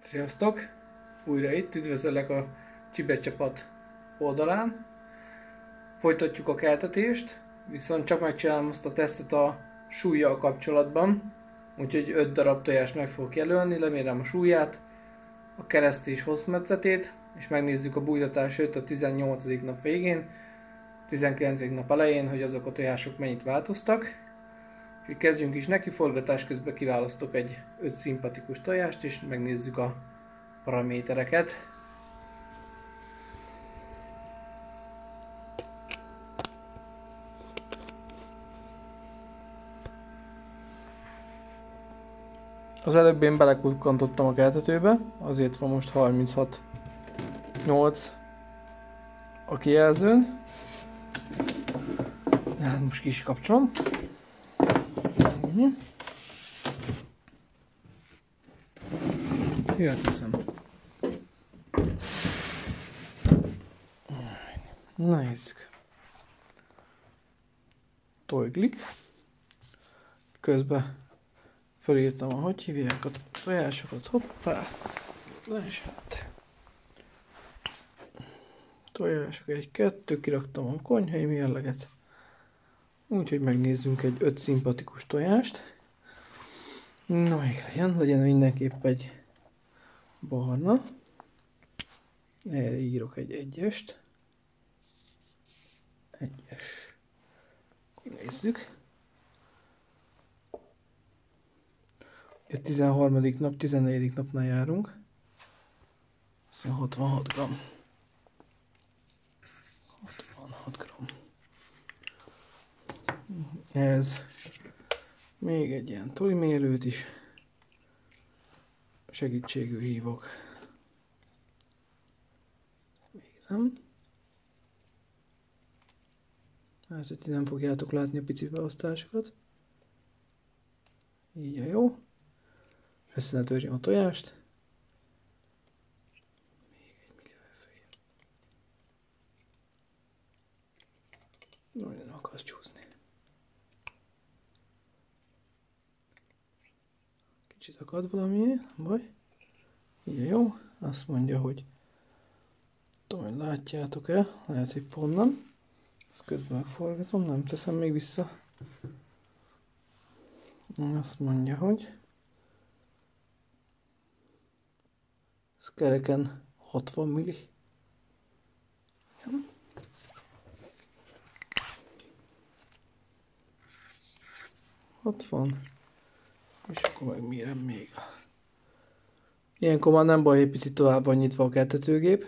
Sziasztok! Újra itt, üdvözöllek a Csibecsapat oldalán. Folytatjuk a keltetést, viszont csak megcsinálom azt a tesztet a súlyjal kapcsolatban. Úgyhogy 5 darab tojást meg fogok jelölni, lemérem a súlyát, a keresztés hosszmetszetét, és megnézzük a bújtatás 5 a 18. nap végén, 19. nap elején, hogy azok a tojások mennyit változtak. Úgyhogy kezdjünk is neki, forgatás közben kiválasztok egy 5 szimpatikus tojást, és megnézzük a paramétereket. Az előbb én belekukkantottam a keltetőbe, azért van most 36,8 a kijelzőn. De hát most ki is kapcsolom. Jöhet teszem. Na nézzük. Tojglik. Közben felírtam, ahogy hívják a tojásokat. Hoppá! Leesett. Tojások 1-2, kiraktam a konyhai mérleget. Úgyhogy megnézzünk egy 5 szimpatikus tojást. Na még legyen mindenképp egy barna. Erre írok egy 1-est. 1-es. Nézzük. A 13. nap, 14. napnál járunk. Azt mondja 66 g. 66 g. Ez még egy ilyen tolimérőt is segítségül hívok. Még nem. Hát, hogy ti nem fogjátok látni a pici beosztásokat. Így a jó. Összetörjem a tojást. Még egy millivel följebb. Nagyon akarsz csúszni. Kicsit akad valamiért, nem baj. Így a jó. Azt mondja, hogy tudom, hogy látjátok-e, lehet, hogy pont nem. Ezt közben megforgatom, nem teszem még vissza. Azt mondja, hogy ez kereken 60 milli. 60. És akkor megmérem még. Ilyenkor már nem baj, egy picit tovább van nyitva a keltetőgép.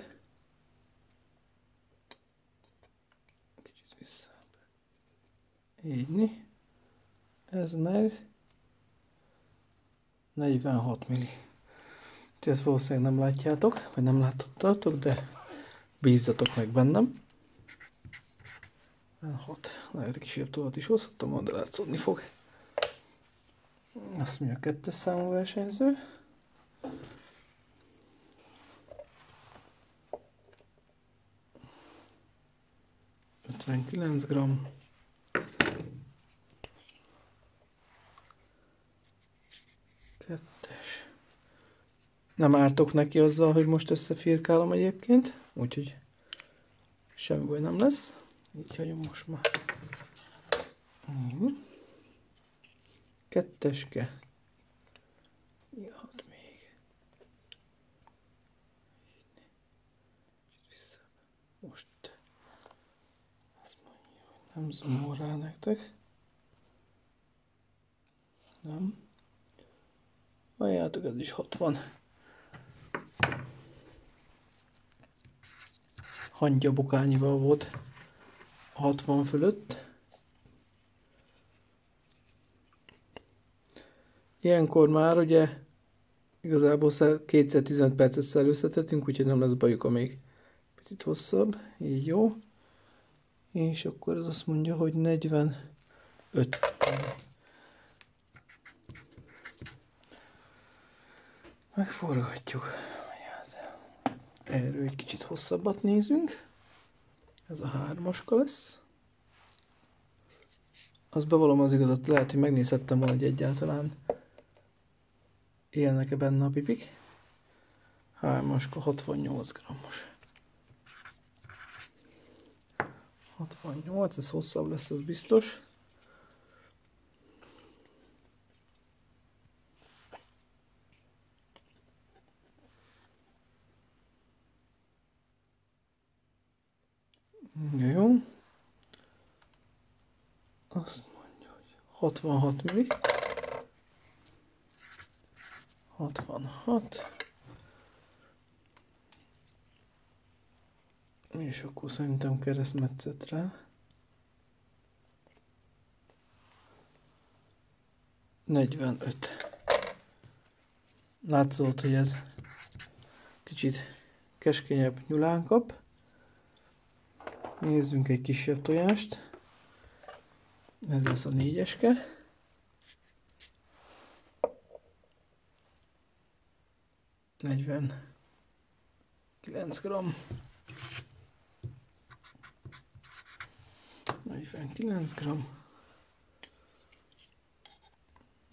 Kicsit vissza. Így. Ez meg 46 milli. Úgyhogy ezt valószínűleg nem látjátok, vagy nem látottatok, de bízzatok meg bennem. 6. Lehet kisebb tolat is hozhattam, de látszódni fog. Azt mondja, 2-es számú versenyző. $59 g. Kettes. Nem ártok neki azzal, hogy most összefirkálom egyébként, úgyhogy semmi baj nem lesz. Így hagyom most már. Ketteske. Jöhet még. Most azt mondja, hogy nem zoomol rá nektek. Nem. Valljátok, ez is 60. Hangyabukányival volt 60 fölött. Ilyenkor már ugye igazából 2x15 percet szellőztethetünk, úgyhogy nem lesz bajuk, még picit hosszabb. Így jó. És akkor ez azt mondja, hogy 45. Megforgatjuk. Erről egy kicsit hosszabbat nézünk. Ez a 3-aska lesz. Azt bevallom az igazat, lehet, hogy megnézhettem volna, hogy egyáltalán élnek-e benne a pipik. Hármaska 68 grammos. 68, ez hosszabb lesz, ez biztos. Jó. Azt mondja, hogy 66 milli. 66. És akkor szerintem keresztmetszetre 45. Látszott, hogy ez kicsit keskenyebb nyulán kap. Nézzünk egy kisebb tojást. Ez lesz a 4-eske. $49 g. 49 g.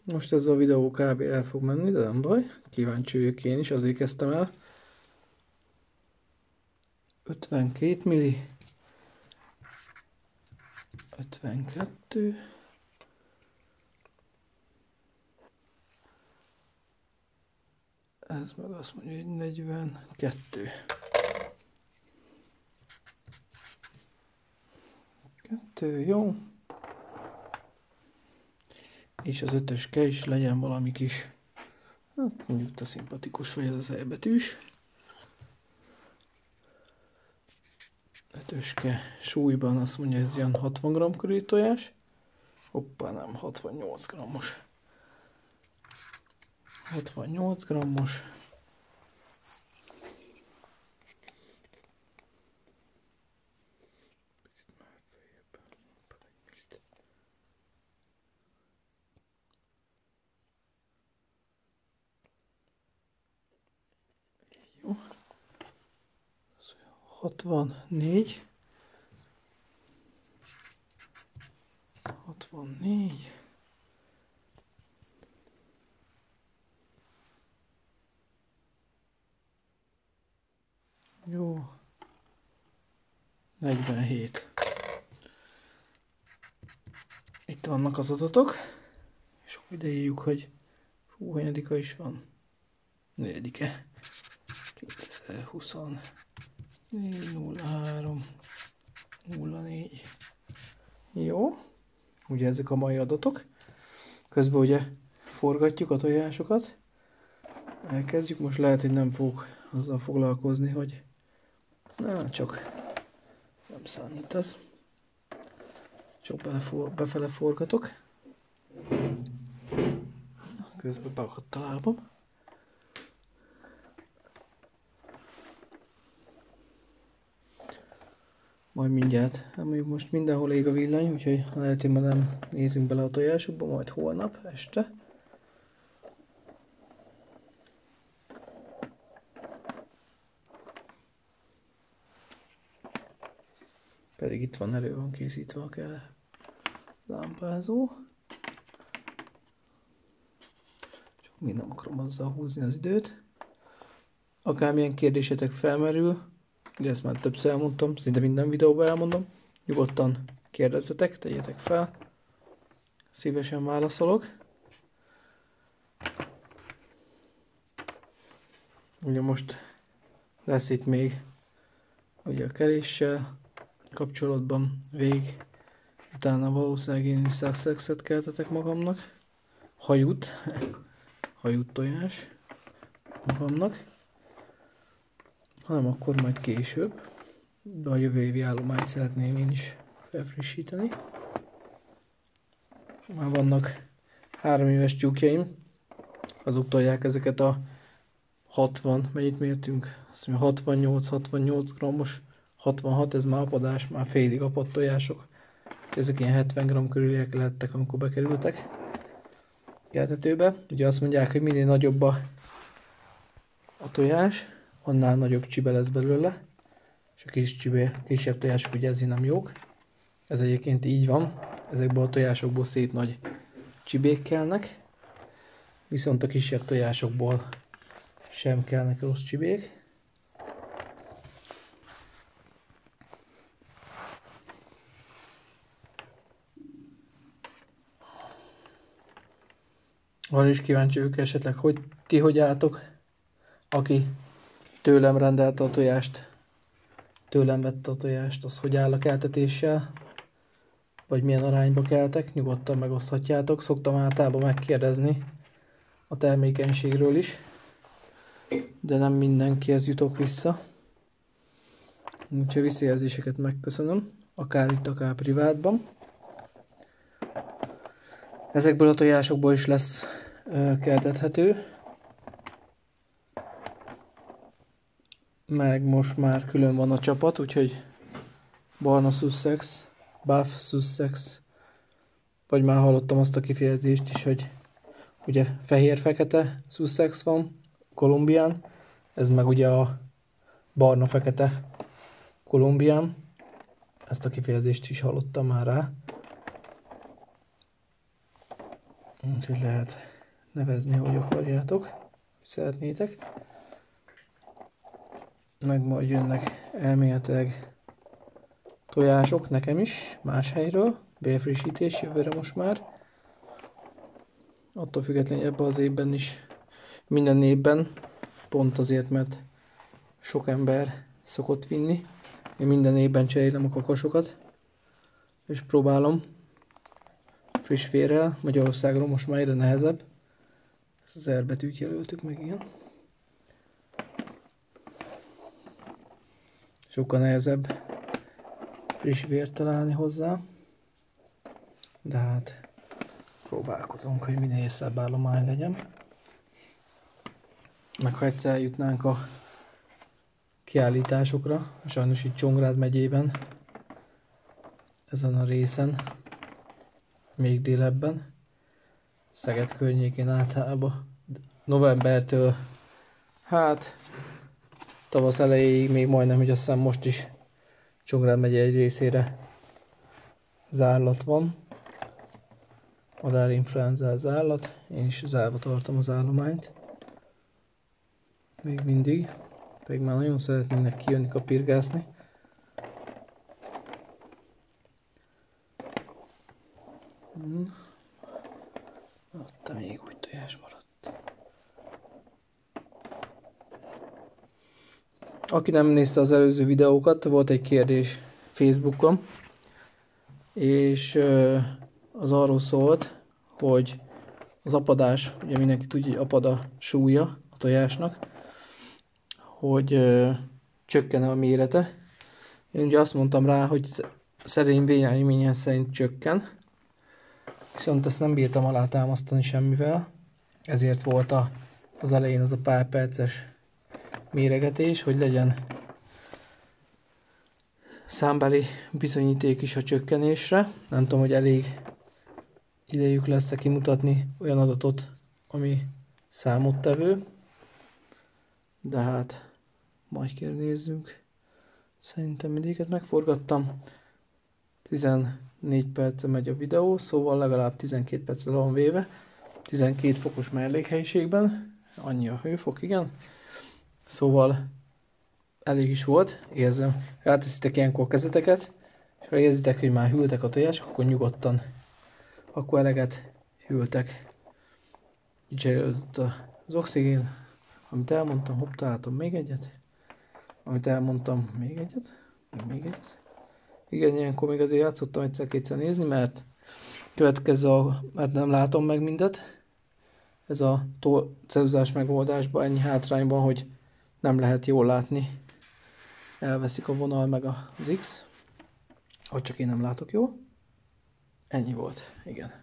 Most ez a videó kb. El fog menni, de nem baj. Kíváncsi vagyok én is, azért kezdtem el. 52 milli. 52. Ez meg azt mondja, hogy 42. 2, jó. És az 5-öske is legyen valami kis, hát mondjuk te szimpatikus vagy, ez az elbetűs. 5-öske súlyban azt mondja, ez ilyen 60 g körüli tojás. Hoppá, nem, 68 g-os. 68 g-os. Jó. 64. 64. Jó. 47. Itt vannak az adatok. És akkor ide írjuk, hogy fú, hanyadika is van. 4-e. 2024 03 04. Jó. Ugye ezek a mai adatok. Közben ugye forgatjuk a tojásokat. Elkezdjük. Most lehet, hogy nem fogok azzal foglalkozni, hogy csak nem számít az. Csak befele forgatok. Közben beakadt a lábam. Majd mindjárt, mondjuk most mindenhol ég a villany, úgyhogy lehet, hogy ma nem nézünk bele a tojásokba, majd holnap este. Pedig itt van, elő van készítve a kell lámpázó. Csak még nem akarom azzal húzni az időt. Akármilyen kérdésetek felmerül, ugye ezt már többször elmondtam, szinte minden videóban elmondom. Nyugodtan kérdezzetek, tegyetek fel. Szívesen válaszolok. Ugye most lesz itt még ugye a keréssel kapcsolatban vég. Utána valószínűleg én is szexet keltetek magamnak. Hajút tojás magamnak. Hanem akkor majd később. De a jövő évi állományt szeretném én is felfrissíteni. Már vannak 3 éves tyúkjaim. Azok tolják ezeket a 60, mennyit mértünk? Azt mondja 68 g-os, 66, ez már apadás, már félig apadt tojások. Ezek ilyen 70 g körüliek lettek, amikor bekerültek keltetőbe. Ugye azt mondják, hogy minél nagyobb a tojás, annál nagyobb csibe lesz belőle. És a kisebb tojások ugye ezért nem jók. Ez egyébként így van. Ezekből a tojásokból szép nagy csibék kelnek. Viszont a kisebb tojásokból sem kellnek rossz csibék. Arra is kíváncsi ők esetleg, hogy ti hogy álltok, aki tőlem rendelte a tojást, tőlem vette a tojást, az hogy áll a keltetéssel, vagy milyen arányba keltek, nyugodtan megoszthatjátok. Szoktam általában megkérdezni a termékenységről is, de nem mindenkihez jutok vissza. Úgyhogy visszajelzéseket megköszönöm, akár itt, akár privátban. Ezekből a tojásokból is lesz keltethető. Meg most már külön van a csapat, úgyhogy barna Sussex, buff Sussex, vagy már hallottam azt a kifejezést is, hogy ugye fehér-fekete Sussex van Kolumbián, ez meg ugye a barna-fekete Kolumbián. Ezt a kifejezést is hallottam már rá. Úgyhogy lehet nevezni, hogy akarjátok, hogy szeretnétek. Meg majd jönnek elméletileg tojások nekem is, más helyről. Bélfrissítés jövőre most már. Attól függetlenül ebben az évben is, minden évben, pont azért, mert sok ember szokott vinni. Én minden évben cserélem a kakasokat, és próbálom friss vérrel. Magyarországon most már egyre nehezebb. Ezt az R betűt jelöltük meg, igen. Sokkal nehezebb friss vért találni hozzá. De hát próbálkozunk, hogy minél szebb állomány legyen. Meg ha egyszer eljutnánk a kiállításokra, sajnos itt Csongrád megyében, ezen a részen, még délebben, Szeged környékén általában novembertől, hát tavasz elejéig még majdnem, hogy azt hiszem most is Csongrád megye egy részére zárlat van. Madárinfluenza zárlat, én is zárva tartom az állományt. Még mindig, pedig már nagyon szeretnének kijönni kapirgászni. Ott még úgy tojás maradt. Aki nem nézte az előző videókat, volt egy kérdés Facebookon, és az arról szólt, hogy az apadás, ugye mindenki tudja, hogy apad a súlya a tojásnak, hogy csökken a mérete. Én ugye azt mondtam rá, hogy szerény véleményem szerint csökken, viszont ezt nem bírtam alátámasztani semmivel, ezért volt az elején az a pár perces méregetés, hogy legyen számbeli bizonyíték is a csökkenésre. Nem tudom, hogy elég idejük lesz-e kimutatni olyan adatot, ami számottevő, de hát majd kell nézzünk. Szerintem mindéket megforgattam. 14 perce megy a videó, szóval legalább 12 percre van véve. 12 fokos mellékhelyiségben, annyi a hőfok, igen. Szóval elég is volt, érzem. Ráteszitek ilyenkor kezeteket, és ha érzitek, hogy már hűltek a tojások, akkor nyugodtan, akkor eleget hűltek. Így cserélődött az oxigén, amit elmondtam, hopp, találtam még egyet. Amit elmondtam, még egyet, még egyet. Igen, ilyenkor még azért játszottam egyszer-kétszer nézni, mert mert nem látom meg mindet. Ez a ceruzás megoldásban ennyi hátrányban, hogy nem lehet jól látni. Elveszik a vonal meg az X. Hogy csak én nem látok jól. Ennyi volt, igen.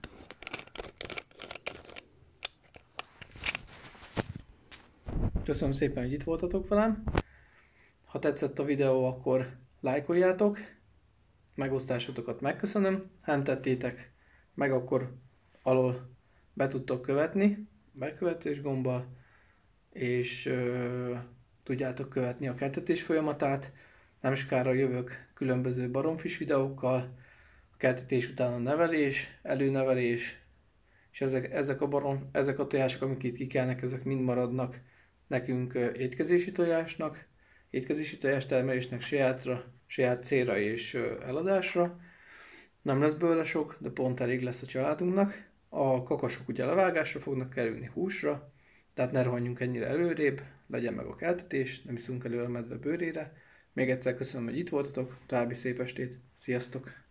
Köszönöm szépen, hogy itt voltatok velem. Ha tetszett a videó, akkor lájkoljátok. Megosztásotokat megköszönöm. Ha nem tettétek meg, akkor alól be tudtok követni. Bekövetés gombbal. És tudjátok követni a keltetés folyamatát. Nem sokára jövök különböző baromfis videókkal. A keltetés után a nevelés, előnevelés. És ezek a tojások, amik itt kikelnek, ezek mind maradnak nekünk étkezési tojásnak, étkezési tojás termelésnek saját célra és eladásra. Nem lesz belőle sok, de pont elég lesz a családunknak. A kakasok ugye levágásra fognak kerülni húsra, tehát ne rohanjunk ennyire előrébb, legyen meg a keltetés, nem iszunk elő a medve bőrére. Még egyszer köszönöm, hogy itt voltatok, további szép estét, sziasztok!